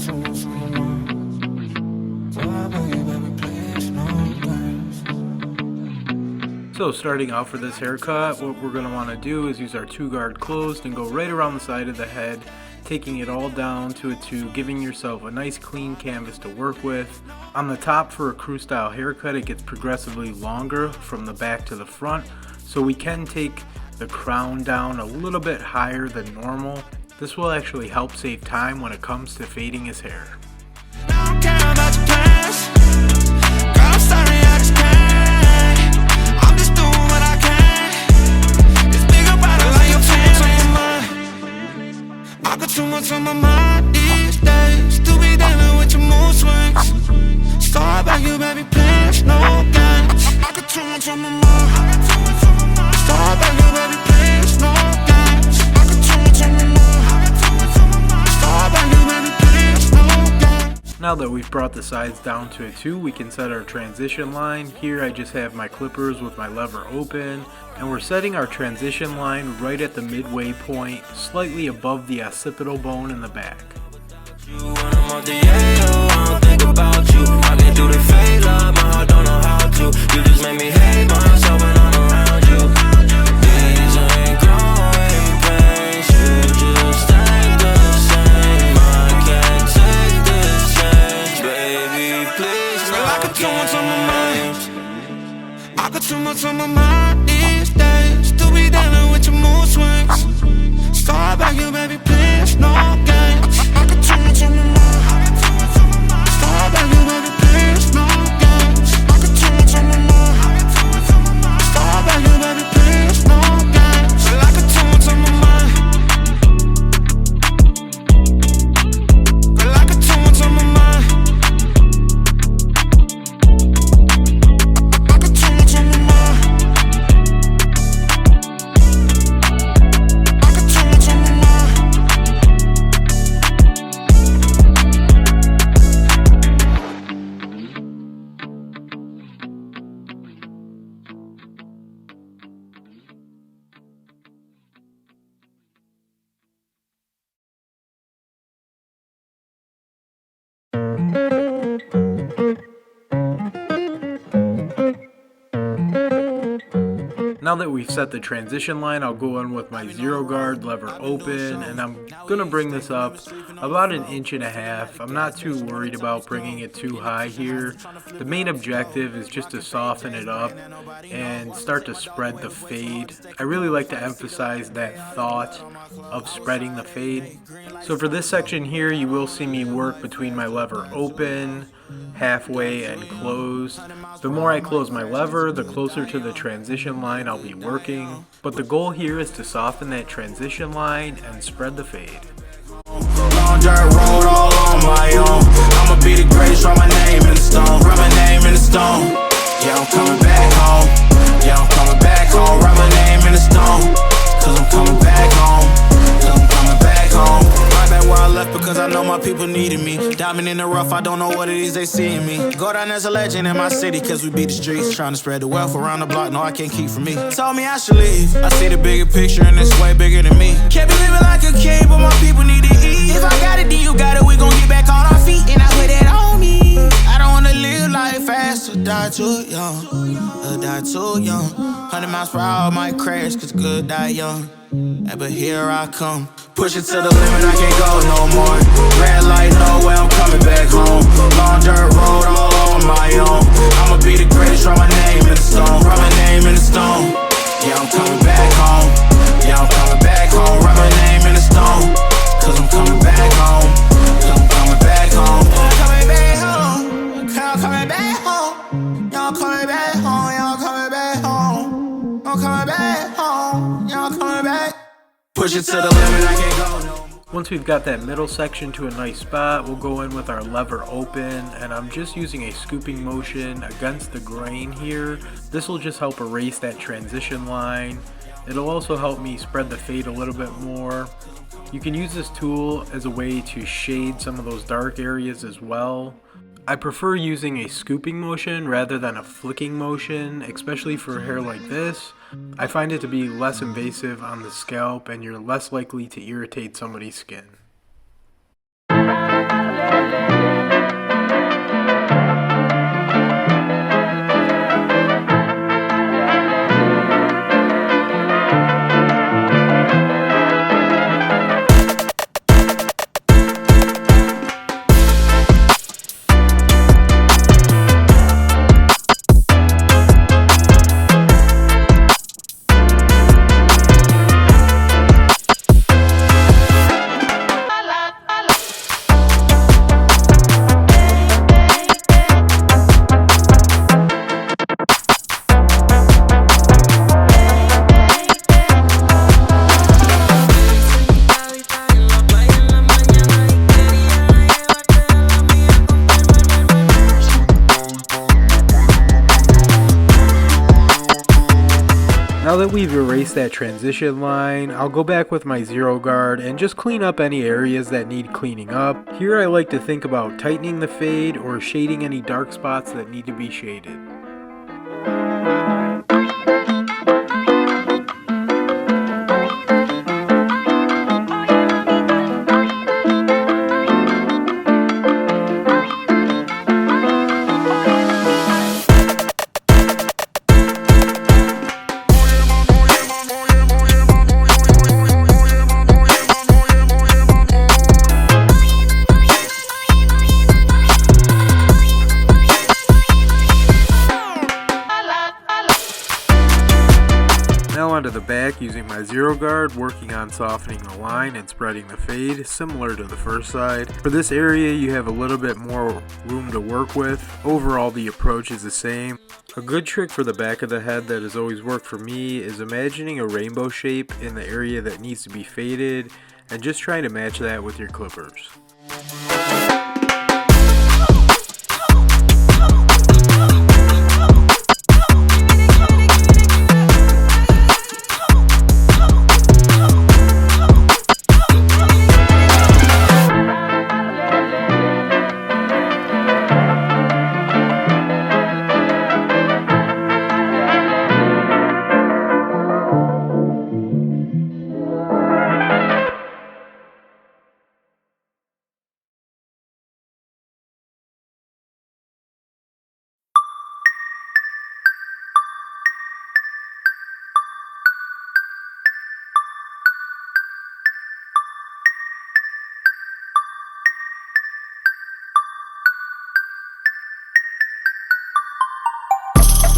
So starting out for this haircut, what we're going to want to do is use our 2-guard closed and go right around the side of the head, taking it all down to a 2, giving yourself a nice clean canvas to work with. On the top for a crew style haircut, it gets progressively longer from the back to the front, so we can take the crown down a little bit higher than normal. This will actually help save time when it comes to fading his hair. Too much on my mind these days. Still be dealing with your mood swings. Start back, you baby, please, no games. I got too much on my mind. Start back, you baby, please, no games. I got too much on my mind. Start back, you baby, please, no games. Now that we've brought the sides down to a 2, we can set our transition line. Here I just have my clippers with my lever open, and we're setting our transition line right at the midway point, slightly above the occipital bone in the back. I got too much on my mind these days. Still be dealing with your mood swings. Start back, you baby, please, no games. I got too much on my mind. Start back, you baby, please, no games. I got too much on my mind. Start back, you baby, please, no games. I got too much on my mind. Girl, I got too much on my mind. Now that we've set the transition line, I'll go in with my 0-guard lever open, and I'm going to bring this up about 1.5 inches. I'm not too worried about bringing it too high here. The main objective is just to soften it up and start to spread the fade. I really like to emphasize that thought of spreading the fade. So for this section here, you will see me work between my lever open, halfway, and closed. The more I close my lever, the closer to the transition line I'll be working. But the goal here is to soften that transition line and spread the fade. Long dirt road all on my own. I'ma be the greatest, write my name in the stone. Write my name in the stone. Yeah, I'm coming back home. Yeah, I'm coming back home. Write my name in the stone. Cause I'm coming back home. Cause I'm coming back home. Right back where I left because I know my people needed me. Diamond in the rough, I don't know what it is they see in me. Go down as a legend in my city cause we beat the streets. Trying to spread the wealth around the block, no I can't keep from me. Told me I should leave. I see the bigger picture and it's way bigger than me. Can't be living like a king, but my people need to eat. If I got it, then you got it, we gon' get back on our feet. And I put it on me. I don't wanna live life fast or die too young. Or die too young. 100 miles per hour might crash cause good die young. Yeah, but here I come. Push it to the limit, I can't go no more. Red light, no way, I'm coming back home. Long dirt road all on my own. I'ma be the greatest, write my name in the stone. Write my name in the stone. Yeah, I'm coming back home. Yeah, I'm coming back home. Write my name in the stone. Cause I'm coming back home. Cause I'm coming back home. I'm coming back home. I'm coming back home. Y'all coming back home. Y'all coming back home. I'm coming back home. Y'all coming back. Push it to the limit, I can't go no more. Once we've got that middle section to a nice spot, we'll go in with our lever open, and I'm just using a scooping motion against the grain here. This will just help erase that transition line. It'll also help me spread the fade a little bit more. You can use this tool as a way to shade some of those dark areas as well. I prefer using a scooping motion rather than a flicking motion, especially for hair like this. I find it to be less invasive on the scalp and you're less likely to irritate somebody's skin. Now that we've erased that transition line, I'll go back with my zero guard and just clean up any areas that need cleaning up. Here I like to think about tightening the fade or shading any dark spots that need to be shaded. Now onto the back, using my zero guard, working on softening the line and spreading the fade, similar to the first side. For this area you have a little bit more room to work with. Overall the approach is the same. A good trick for the back of the head that has always worked for me is imagining a rainbow shape in the area that needs to be faded and just trying to match that with your clippers.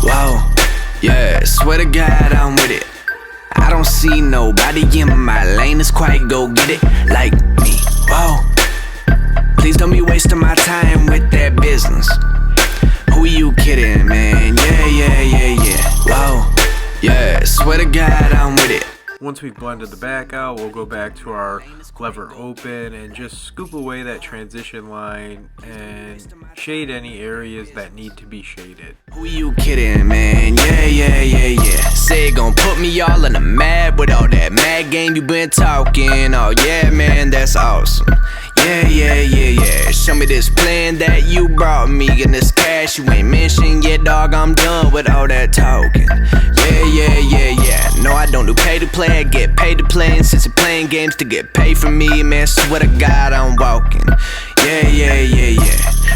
Whoa, yeah, swear to God I'm with it. I don't see nobody in my lane that's quite go get it like me. Whoa, please don't be wasting my time with that business. Who you kidding, man? Yeah. Whoa, yeah, swear to God I'm with it. Once we've blended the back out, we'll go back to our lever open and just scoop away that transition line and shade any areas that need to be shaded. Who you kidding, man? Yeah. Say it gon' put me all in the mad with all that mad game you been talking. Oh yeah, man, that's awesome. Yeah. Show me this plan that you brought me and this cash you ain't mentioned yet, dog. I'm done with all that talking. Yeah. No, I don't do pay to play, I get paid to play. And since you're playing games to get paid from me, man, swear to God I'm walking. Yeah.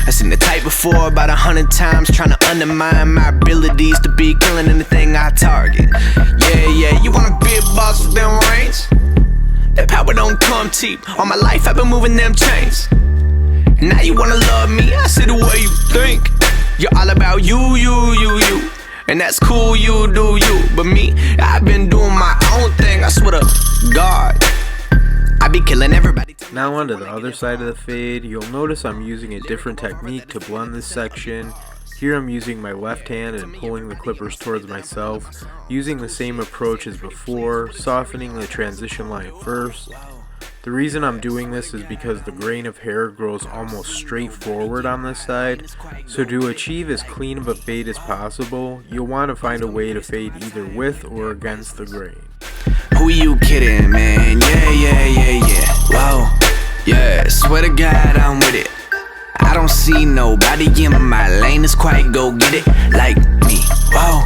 I seen the type before about 100 times, trying to undermine my abilities to be killing anything I target. Yeah. You wanna be a boss with them reins? That power don't come cheap. All my life I've been moving them chains. Now you wanna love me, I see the way you think. You're all about you. And that's cool, you do you. But me, I've been doing my own thing, I swear to God. I be killing everybody. Now onto the other side of the fade, you'll notice I'm using a different technique to blend this section. Here I'm using my left hand and pulling the clippers towards myself, using the same approach as before, softening the transition line first. The reason I'm doing this is because the grain of hair grows almost straight forward on this side, so to achieve as clean of a fade as possible, you'll want to find a way to fade either with or against the grain. Who you kidding, man? Yeah. Whoa, yeah, swear to God I'm with it. I don't see nobody in my lane that's quite go get it like me. Whoa,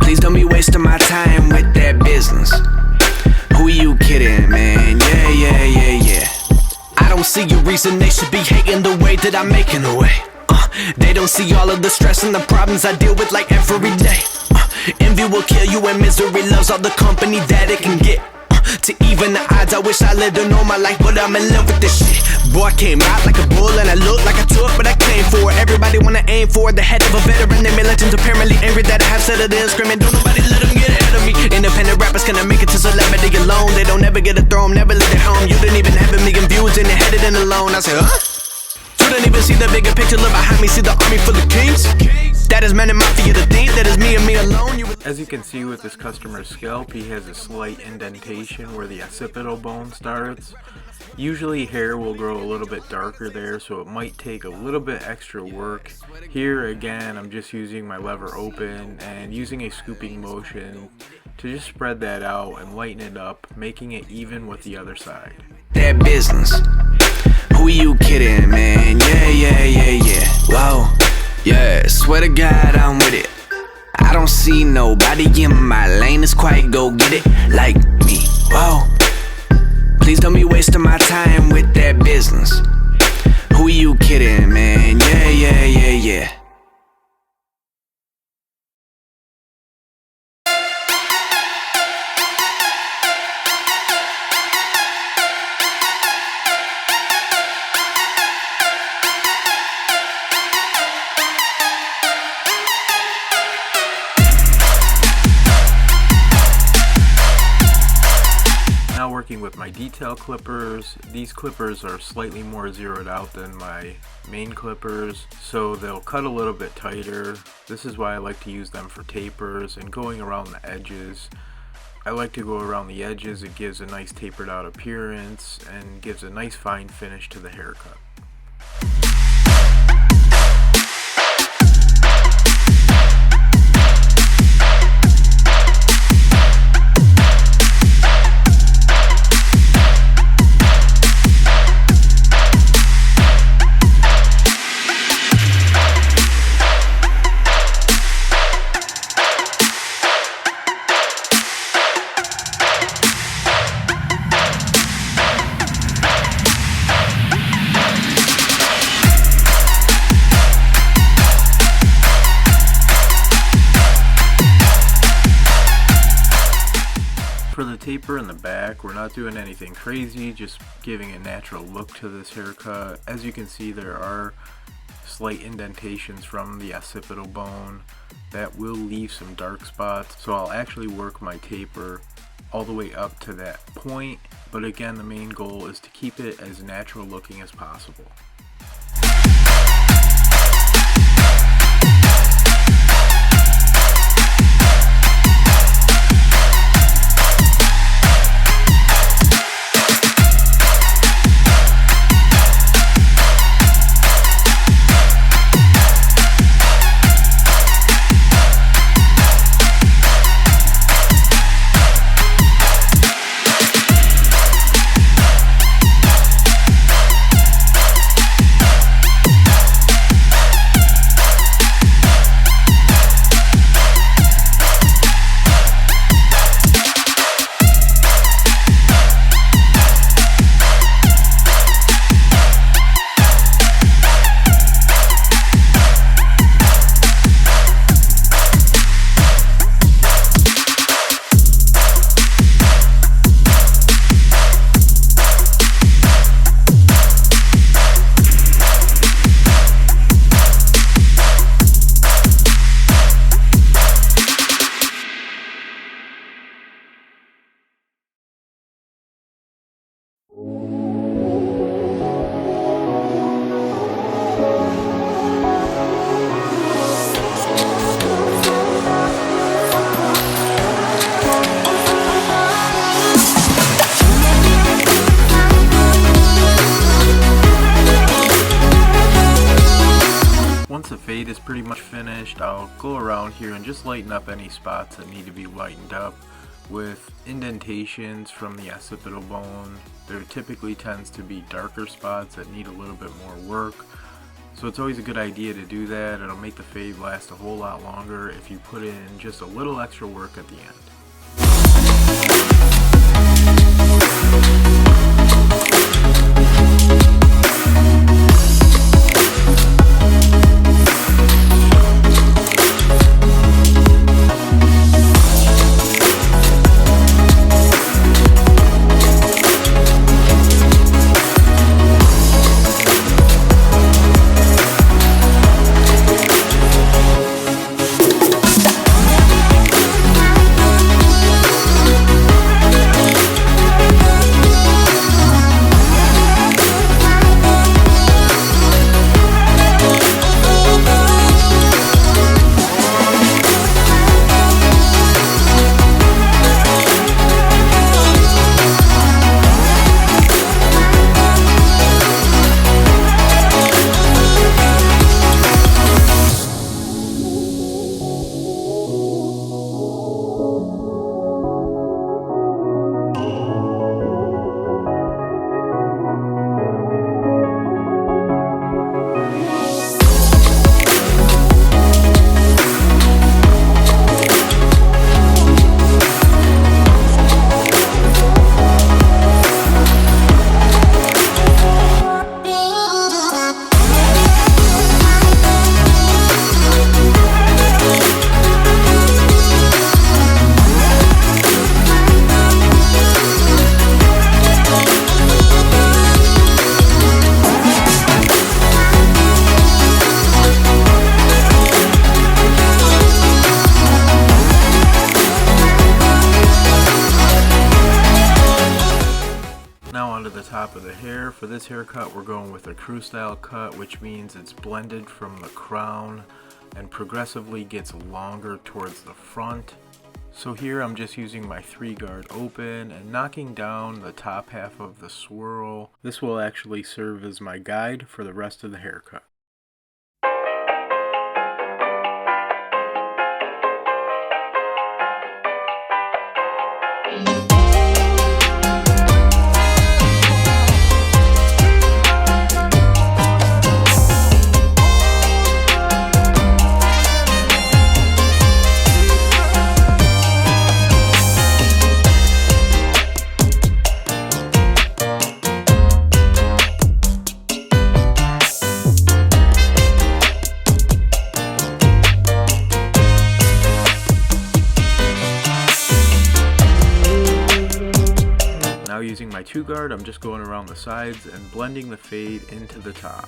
please don't be wasting my time with that business. Who you kidding, man? Yeah. I don't don't see a reason they should be hating the way that I'm making a way. They don't see all of the stress and the problems I deal with like every day. Envy will kill you and misery loves all the company that it can get. To even the odds, I wish I lived a normal life, but I'm in love with this shit. Boy, I came out like a bull and I looked like I took, but I came for it. Everybody wanna aim for the head of a veteran. They militants apparently angry that I have settled in, screaming, don't nobody let them get ahead of me. Independent rappers gonna make it to celebrity alone. They don't ever get a throne, never leave their home. You didn't even have a million views and they headed in alone. I said, huh? You don't even see the bigger picture, look behind me, see the army full of kings. That is man and mafia to think that is me and me alone. As you can see with this customer's scalp, he has a slight indentation where the occipital bone starts. Usually hair will grow a little bit darker there, so it might take a little bit extra work. Here again, I'm just using my lever open and using a scooping motion to just spread that out and lighten it up, making it even with the other side. That business. Who you kidding, man? Yeah. Whoa. Yeah, swear to God, I'm with it. I don't see nobody in my lane that's quite go get it like me. Whoa. Please don't be wasting my time with that business. Who you kidding, man? Yeah. Working with my detail clippers. These clippers are slightly more zeroed out than my main clippers, so they'll cut a little bit tighter. This is why I like to use them for tapers and going around the edges. I like to go around the edges. It gives a nice tapered out appearance and gives a nice fine finish to the haircut. For the taper in the back, we're not doing anything crazy, just giving a natural look to this haircut. As you can see, there are slight indentations from the occipital bone that will leave some dark spots, so I'll actually work my taper all the way up to that point, but again, the main goal is to keep it as natural looking as possible. fade is pretty much finished, I'll go around here and just lighten up any spots that need to be lightened up with indentations from the occipital bone. There typically tends to be darker spots that need a little bit more work. So it's always a good idea to do that. It'll make the fade last a whole lot longer if you put in just a little extra work at the end. hair. For this haircut, we're going with a crew style cut, which means it's blended from the crown and progressively gets longer towards the front. So here I'm just using my 3-guard open and knocking down the top half of the swirl. This will actually serve as my guide for the rest of the haircut. Now using my 2-guard, I'm just going around the sides and blending the fade into the top.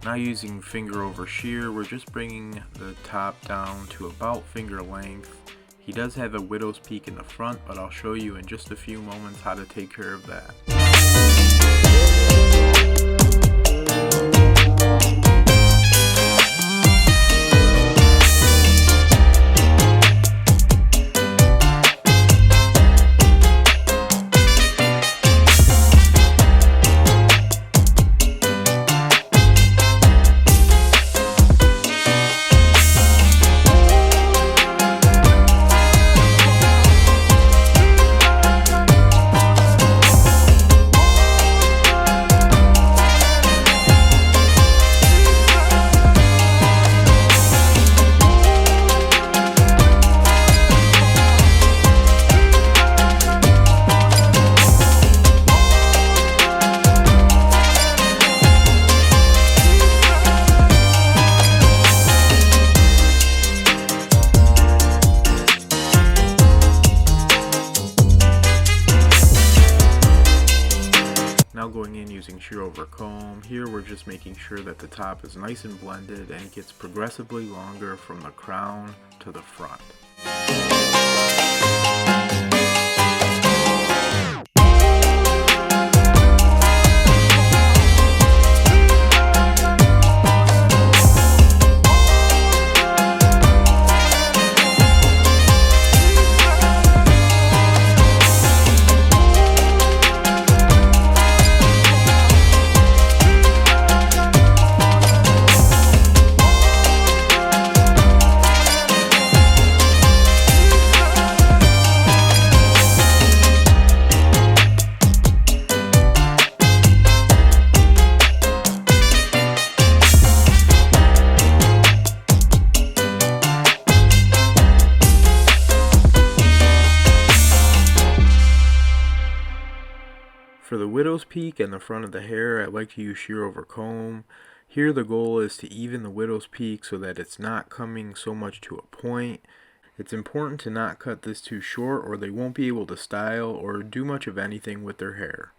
Now using finger over shear, we're just bringing the top down to about finger length. He does have a widow's peak in the front, but I'll show you in just a few moments how to take care of that. Now going in using shear over comb, here we're just making sure that the top is nice and blended and gets progressively longer from the crown to the front. For the widow's peak and the front of the hair, I like to use shear over comb. Here the goal is to even the widow's peak so that it's not coming so much to a point. It's important to not cut this too short or they won't be able to style or do much of anything with their hair.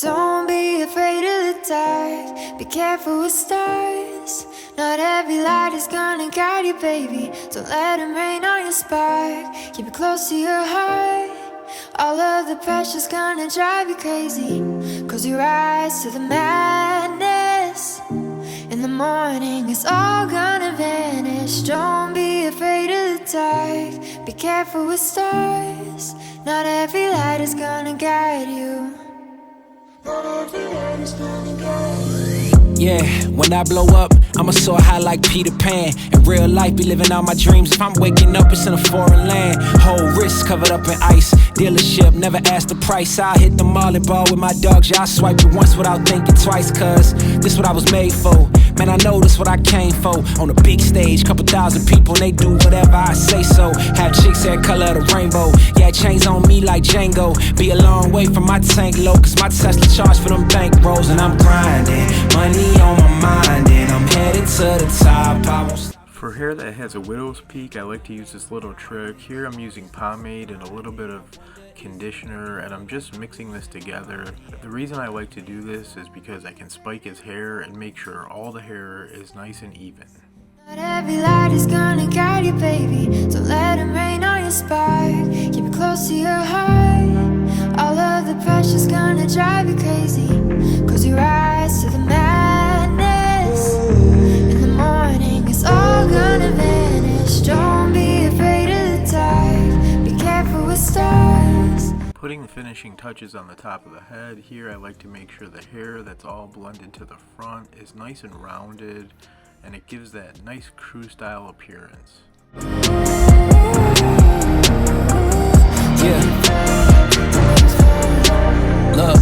Don't be afraid of the dark, be careful with stars. Not every light is gonna guide you, baby. Don't let them rain on your spark. Keep it close to your heart. All of the pressure's gonna drive you crazy. Close your eyes to the madness. In the morning it's all gonna vanish. Don't be afraid of the dark, be careful with stars. Not every light is gonna guide you. Yeah, when I blow up, I'ma soar high like Peter Pan. In real life, be living out my dreams. If I'm waking up, it's in a foreign land. Whole wrist covered up in ice. Dealership, never ask the price. I hit the mall and ball with my dogs. Yeah, I swipe it once without thinking twice. Cause this what I was made for. Man, I know this what I came for. On a big stage, couple thousand people, and they do whatever I say so. Have chicks that color of the rainbow. Yeah, chains on me like Django. Be a long way from my tank low. Cause my Tesla charge for them bank rolls. And I'm grinding, money on my mind, and I'm headed to the top. I won't stop. For hair that has a widow's peak, I like to use this little trick. Here I'm using pomade and a little bit of conditioner, and I'm just mixing this together. The reason I like to do this is because I can spike his hair and make sure all the hair is nice and even. Not every light is gonna guide you, baby. So let it rain on your spark. Keep it close to your heart. All of the pressure's gonna drive you crazy. Cause you rise to the madness. In the morning, it's all gonna vanish. Don't be afraid of the dark. Be careful with stars. Putting the finishing touches on the top of the head, here I like to make sure the hair that's all blended to the front is nice and rounded, and it gives that nice crew style appearance. Yeah. Look,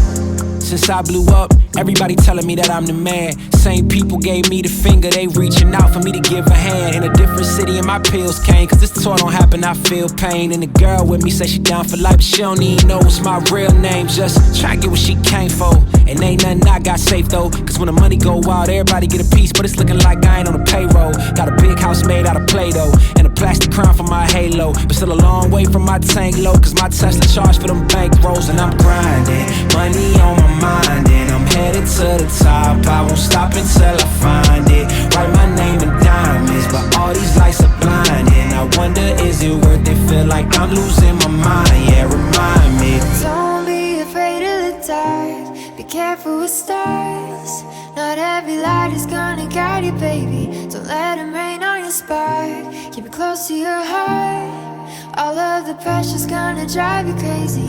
since I blew up, everybody telling me that I'm the man. Same people gave me the finger, they reaching out for me to give a hand. In a different city and my pills came, cause this tour don't happen, I feel pain. And the girl with me say she down for life, but she don't even know what's my real name. Just try to get what she came for. And ain't nothing I got safe though, cause when the money go wild, everybody get a piece. But it's looking like I ain't on the payroll. Got a big house made out of Play-Doh, and a plastic crown for my halo. But still a long way from my tank low, cause my Tesla charge for them bank rolls. And I'm grinding, money on my mind, and I'm headed to the top. I won't stop until I find it. Write my name in diamonds, but all these lights are blinding. I wonder, is it worth it? Feel like I'm losing my mind. Yeah, remind me. Don't be afraid of the dark. Be careful with stars. Not every light is gonna guide you, baby. Don't let it rain on your spark. Keep it close to your heart. All of the pressure's gonna drive you crazy.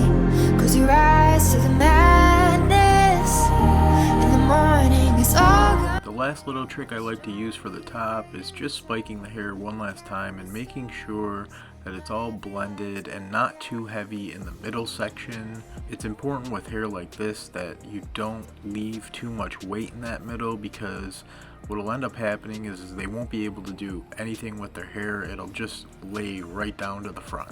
Cause you rise to the madness. In the morning, it's all gone. The last little trick I like to use for the top is just spiking the hair one last time and making sure that it's all blended and not too heavy in the middle section. It's important with hair like this that you don't leave too much weight in that middle, because what will end up happening is they won't be able to do anything with their hair. It'll just lay right down to the front.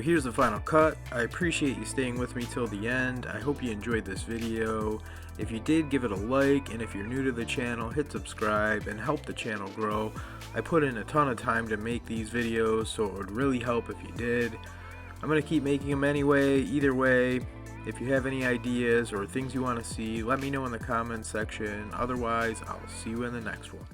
here's the final cut. I appreciate you staying with me till the end. I hope you enjoyed this video. If you did, give it a like, and if you're new to the channel, hit subscribe and help the channel grow. I put in a ton of time to make these videos, so it would really help if you did. I'm going to keep making them anyway. Either way, if you have any ideas or things you want to see, let me know in the comments section. Otherwise, I'll see you in the next one.